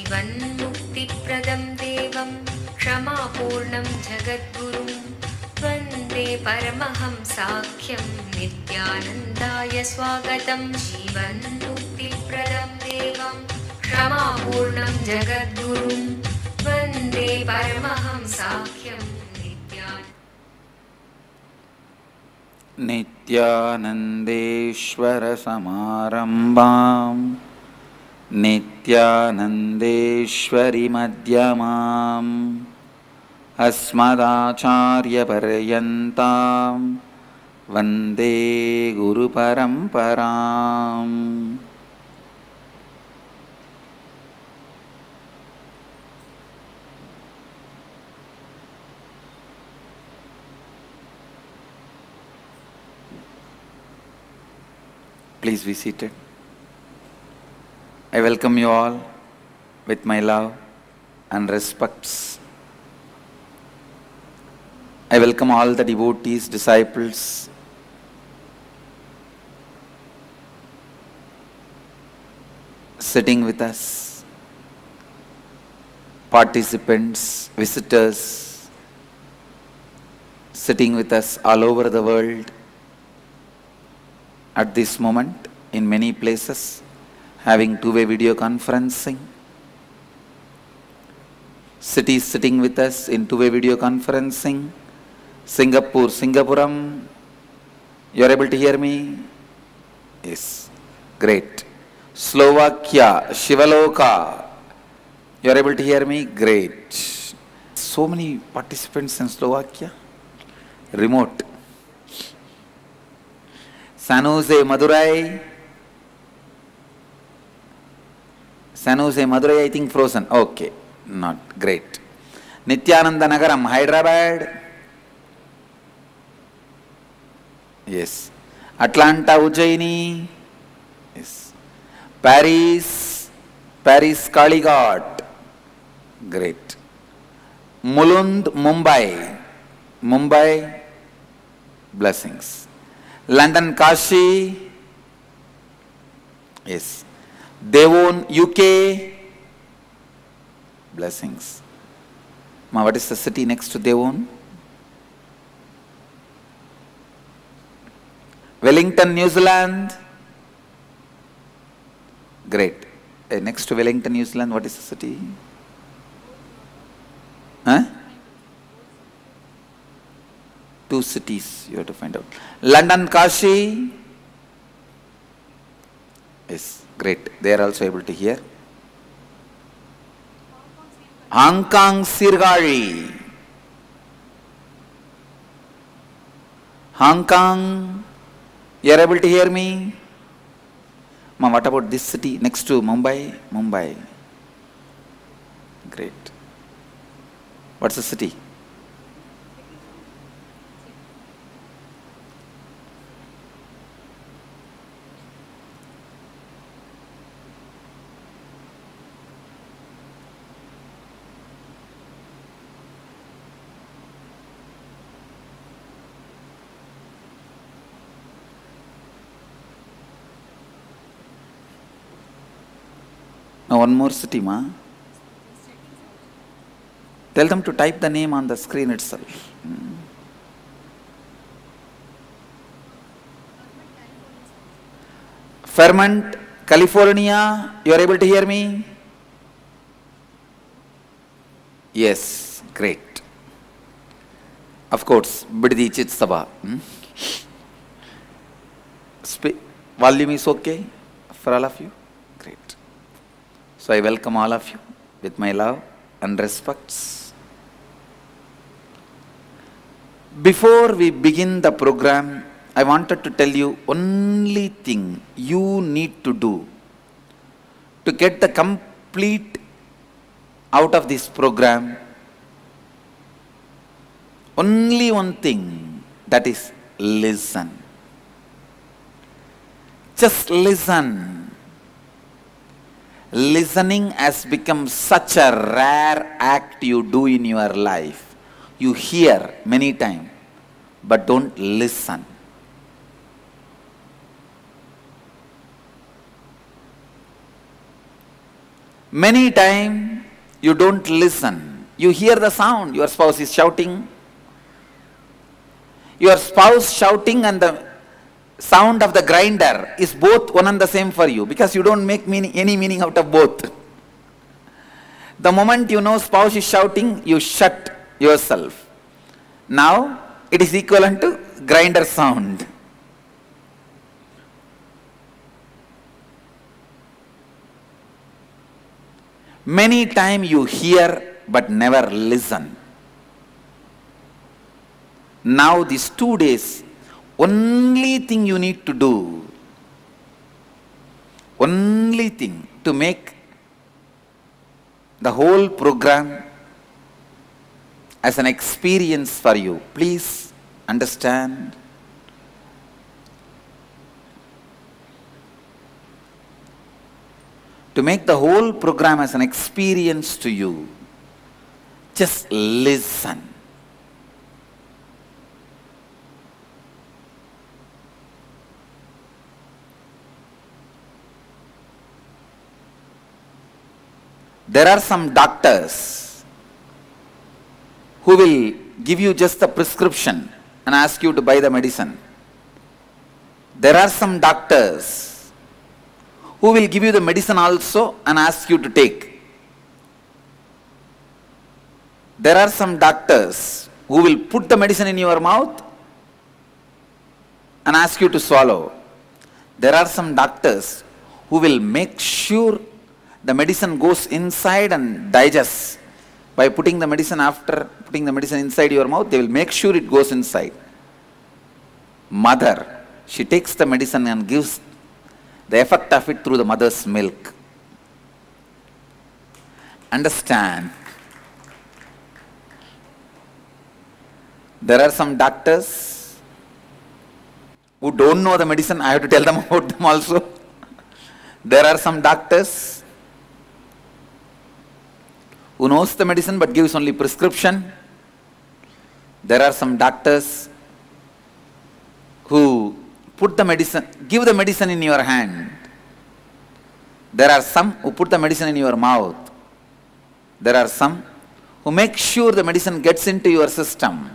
जीवन्मुक्तिप्रदं देवं क्षमापूर्णं जगद्गुरुं वन्दे परमहंसाख्यं नित्यानन्दाय स्वागतं। जीवन्मुक्तिप्रदं देवं क्षमापूर्णं जगद्गुरुं वन्दे परमहंसाख्यं नित्यानन्देश्वर समारम्भाम् नित्यानन्देश्वरि मध्यमाम् अस्मदाचार्यपर्यन्तां वन्दे गुरुपरम्पराम्। Please be seated. I welcome you all with my love and respects. I welcome all the devotees, disciples, sitting with us, participants, visitors, sitting with us all over the world. At this moment, in many places, having two-way video conferencing. Cities sitting with us in two-way video conferencing. Singapore, Singapuram. You are able to hear me? Yes. Great. Slovakia, Shivaloka. You are able to hear me? Great. So many participants in Slovakia. Remote. San Jose, Madurai. San Jose, Madurai, I think frozen. Okay, not great. Nityananda Nagaram, Hyderabad. Yes. Atlanta, Ujjaini. Yes. Paris, Kalighat. Great. Mulund, Mumbai. Blessings. London, Kashi. Yes. Devon, UK. Blessings. Ma, what is the city next to Devon? Wellington, New Zealand. Great. Next to Wellington, New Zealand, what is the city? Huh? Two cities you have to find out. London, Kashi. Yes, great. They are also able to hear. Hong Kong, Sirgari. Hong Kong. You are able to hear me? Ma, what about this city next to Mumbai? Mumbai. Great. What's the city? Now one more city, ma. Tell them to type the name on the screen itself. Fairmont, California. You are able to hear me? Yes, great. Of course, Biddi Chit Sabha. Volume is okay for all of you? Great. So I welcome all of you with my love and respects. Before we begin the program, I wanted to tell you only thing you need to do to get the complete out of this program. Only one thing, that is listen. Just listen. Listening has become such a rare act you do in your life. You hear many times, but don't listen. Many times you don't listen. You hear the sound, your spouse is shouting. Your spouse shouting and the sound of the grinder is both one and the same for you, because you don't make any meaning out of both. The moment you know spouse is shouting, you shut yourself. Now it is equivalent to grinder sound. Many times you hear but never listen. Now these 2 days, only thing you need to do, only thing to make the whole program as an experience for you. Please understand. To make the whole program as an experience to you, just listen. There are some doctors who will give you just a prescription and ask you to buy the medicine. There are some doctors who will give you the medicine also and ask you to take. There are some doctors who will put the medicine in your mouth and ask you to swallow. There are some doctors who will make sure the medicine goes inside and digests. By putting the medicine, after putting the medicine inside your mouth, they will make sure it goes inside. Mother, she takes the medicine and gives the effect of it through the mother's milk. Understand? There are some doctors who don't know the medicine. I have to tell them about them also. There are some doctors who knows the medicine but gives only prescription. There are some doctors who put the medicine, give the medicine in your hand. There are some who put the medicine in your mouth. There are some who make sure the medicine gets into your system.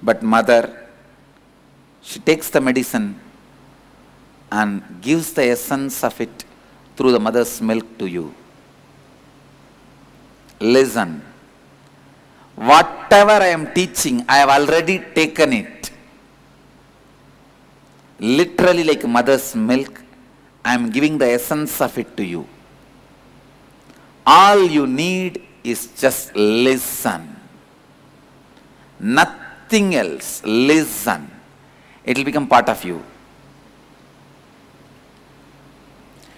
But mother, she takes the medicine and gives the essence of it through the mother's milk to you. Listen. Whatever I am teaching, I have already taken it. Literally like mother's milk, I am giving the essence of it to you. All you need is just listen. Nothing else. Listen. It will become part of you.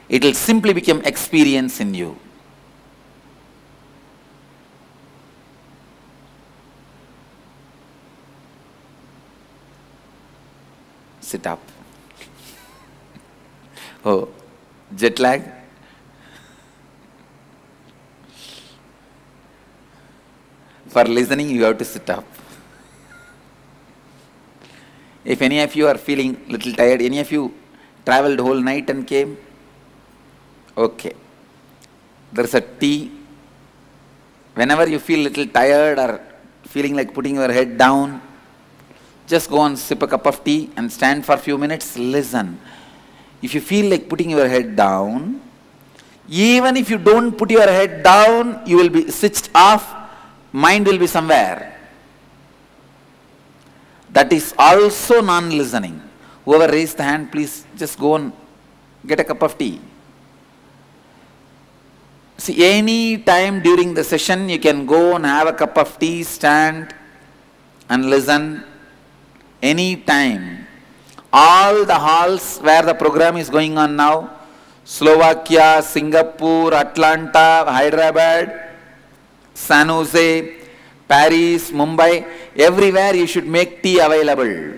It will simply become experience in you. Sit up. Oh, jet lag? For listening, you have to sit up. If any of you are feeling little tired, any of you traveled whole night and came? Okay. There's a tea. Whenever you feel little tired or feeling like putting your head down, just go and sip a cup of tea and stand for a few minutes, listen. If you feel like putting your head down, even if you don't put your head down, you will be switched off, mind will be somewhere. That is also non-listening. Whoever raised the hand, please just go and get a cup of tea. See, any time during the session, you can go and have a cup of tea, stand and listen. Any time. All the halls where the program is going on now, Slovakia, Singapore, Atlanta, Hyderabad, San Jose, Paris, Mumbai, everywhere you should make tea available.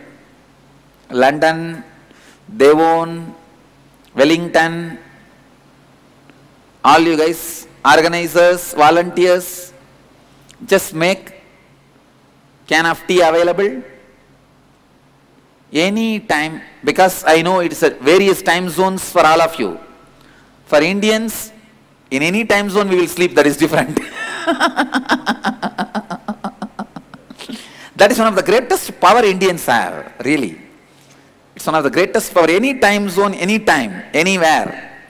London, Devon, Wellington, all you guys, organizers, volunteers, just make can of tea available. Any time, because I know it's a various time zones for all of you. For Indians, in any time zone we will sleep, that is different. That is one of the greatest power Indians have, really. It's one of the greatest power, any time zone, any time, anywhere.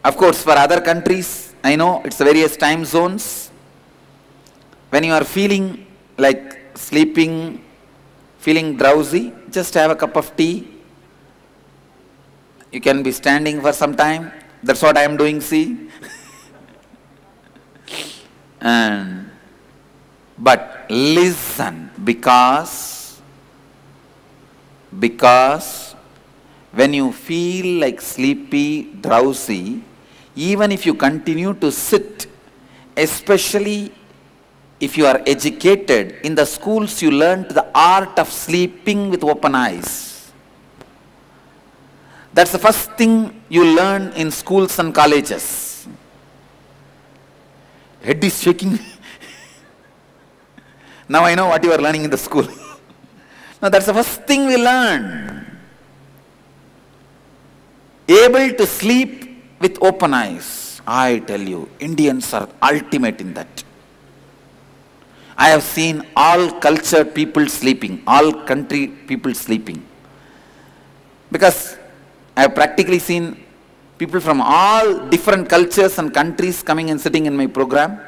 Of course, for other countries, I know it's various time zones. When you are feeling like sleeping, feeling drowsy, just have a cup of tea. You can be standing for some time. That's what I am doing, see. But listen, because when you feel like sleepy, drowsy, even if you continue to sit, especially if you are educated, in the schools you learnt the art of sleeping with open eyes. That's the first thing you learn in schools and colleges. Head is shaking. Now I know what you are learning in the school. Now that's the first thing we learn. Able to sleep with open eyes. I tell you, Indians are ultimate in that. I have seen all cultured people sleeping, all country people sleeping. Because I have practically seen people from all different cultures and countries coming and sitting in my program.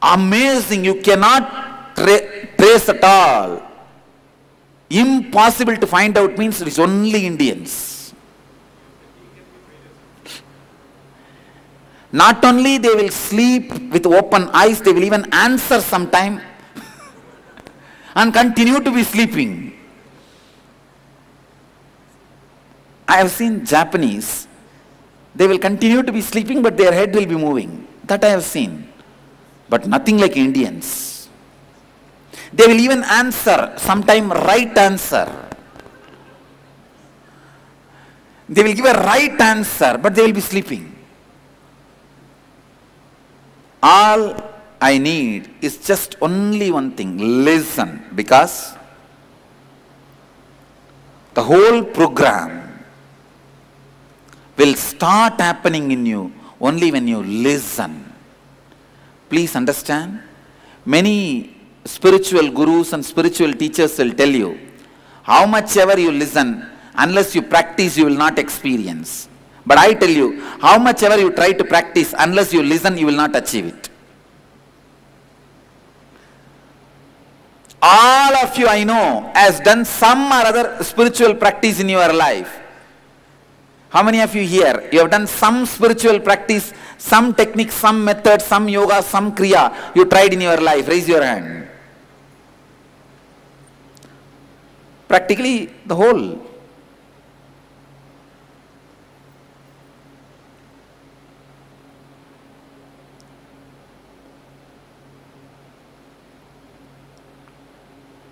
Amazing, you cannot trace at all. Impossible to find out means it is only Indians. Not only they will sleep with open eyes, they will even answer sometime and continue to be sleeping. I have seen Japanese, they will continue to be sleeping but their head will be moving. That I have seen. But nothing like Indians. They will even answer, sometime right answer. They will give a right answer, but they will be sleeping. All I need is just only one thing, listen, because the whole program will start happening in you only when you listen. Please understand, many spiritual gurus and spiritual teachers will tell you, how much ever you listen, unless you practice, you will not experience. But I tell you, how much ever you try to practice, unless you listen, you will not achieve it. All of you I know has done some or other spiritual practice in your life. How many of you here, you have done some spiritual practice, some technique, some method, some yoga, some kriya you tried in your life? Raise your hand. Practically the whole.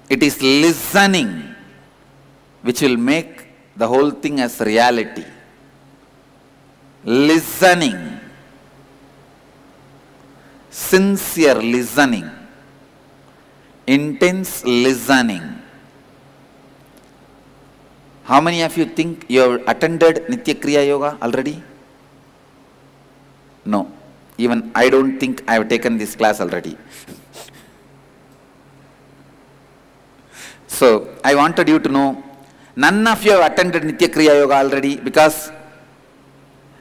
It is listening which will make the whole thing as reality. Listening. Sincere listening. Intense listening. How many of you think you have attended Nitya Kriya Yoga already? No. Even I don't think I have taken this class already. So, I wanted you to know, none of you have attended Nitya Kriya Yoga already, because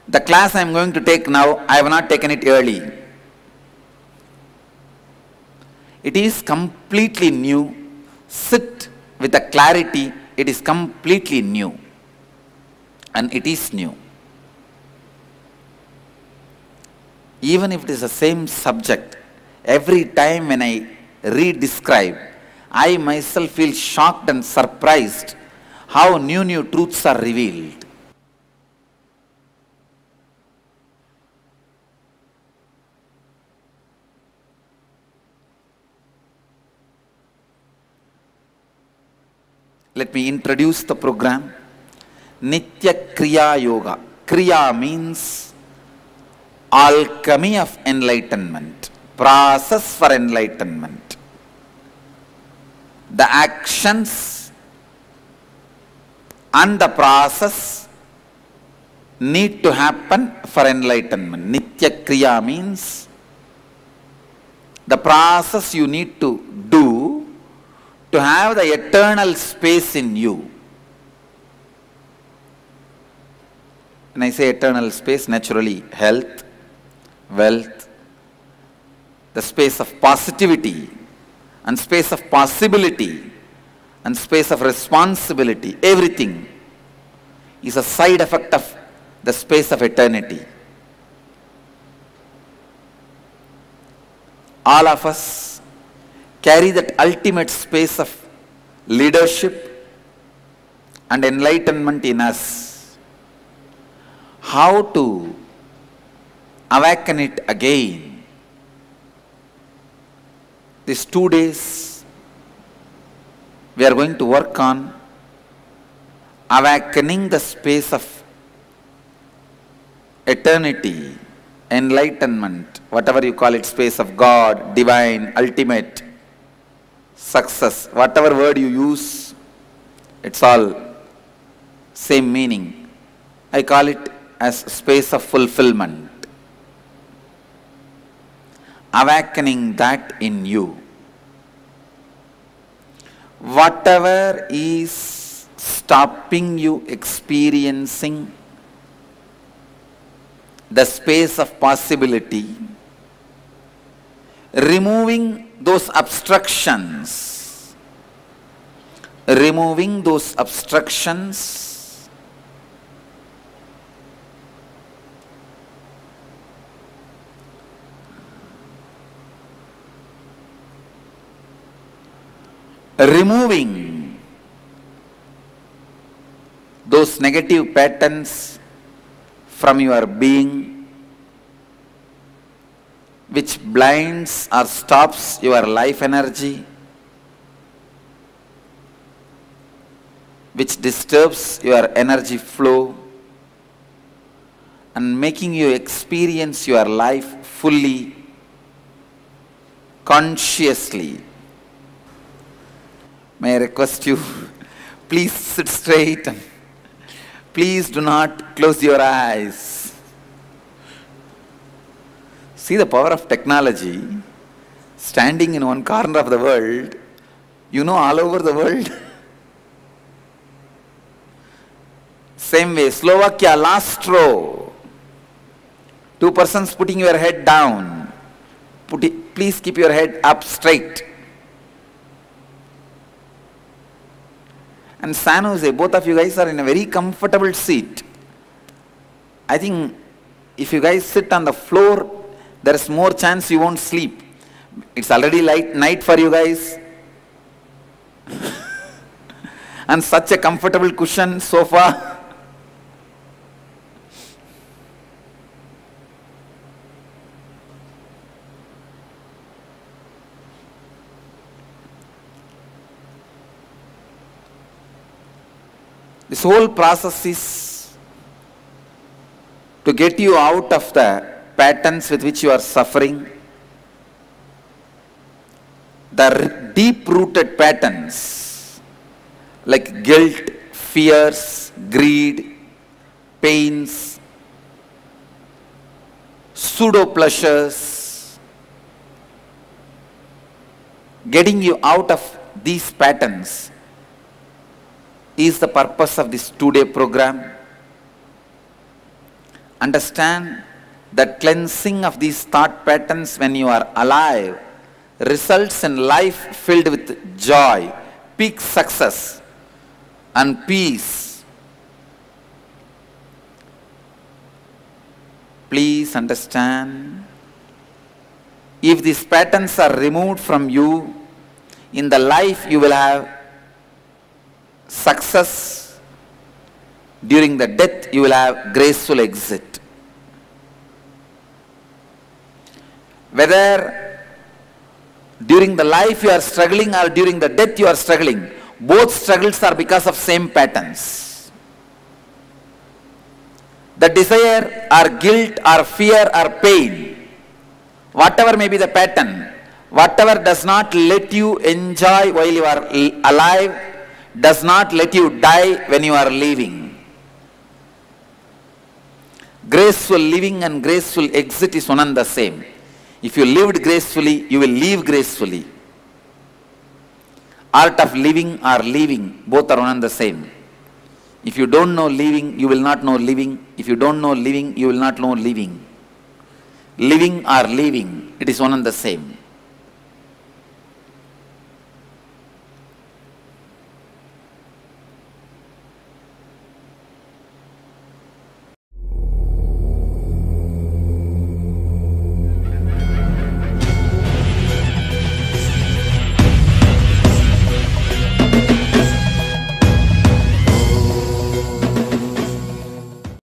the class I am going to take now, I have not taken it early. It is completely new. Sit with a clarity, it is completely new. And it is new. Even if it is the same subject, every time when I re-describe, I myself feel shocked and surprised how new truths are revealed. Let me introduce the program. Nitya Kriya Yoga. Kriya means alchemy of enlightenment, process for enlightenment. the actions and the process need to happen for enlightenment. Nitya Kriya means the process you need to do to have the eternal space in you. When I say eternal space, naturally health, wealth, the space of positivity and space of possibility and space of responsibility, everything is a side effect of the space of eternity. All of us carry that ultimate space of leadership and enlightenment in us. How to awaken it again? These 2 days we are going to work on awakening the space of eternity, enlightenment, whatever you call it, space of God, divine, ultimate, success, whatever word you use, it's all same meaning. I call it as space of fulfillment. Awakening that in you. Whatever is stopping you experiencing the space of possibility, removing those obstructions, removing those obstructions, removing those negative patterns from your being, which blinds or stops your life energy, which disturbs your energy flow, and making you experience your life fully, consciously. May I request you, please sit straight and please do not close your eyes. See the power of technology. Standing in one corner of the world, you know all over the world. Same way, Slovakia, last row. 2 persons putting your head down. Please keep your head up straight. And San Jose, both of you guys are in a very comfortable seat. I think if you guys sit on the floor, there is more chance you won't sleep. It's already night for you guys. And such a comfortable cushion, sofa. This whole process is to get you out of the patterns with which you are suffering, the deep-rooted patterns like guilt, fears, greed, pains, pseudo-pleasures. Getting you out of these patterns is the purpose of this 2-day program. Understand that cleansing of these thought patterns when you are alive results in life filled with joy, peak success and peace. Please understand, if these patterns are removed from you, in the life you will have success. During the death you will have graceful exit. Whether during the life you are struggling or during the death you are struggling, both struggles are because of same patterns. The desire or guilt or fear or pain, whatever may be the pattern, Whatever does not let you enjoy while you are alive does not let you die when you are leaving. Graceful living and graceful exit is one and the same. If you lived gracefully, you will leave gracefully. Art of living or leaving, both are one and the same. If you don't know leaving, you will not know living. If you don't know living, you will not know living. Living or leaving, it is one and the same.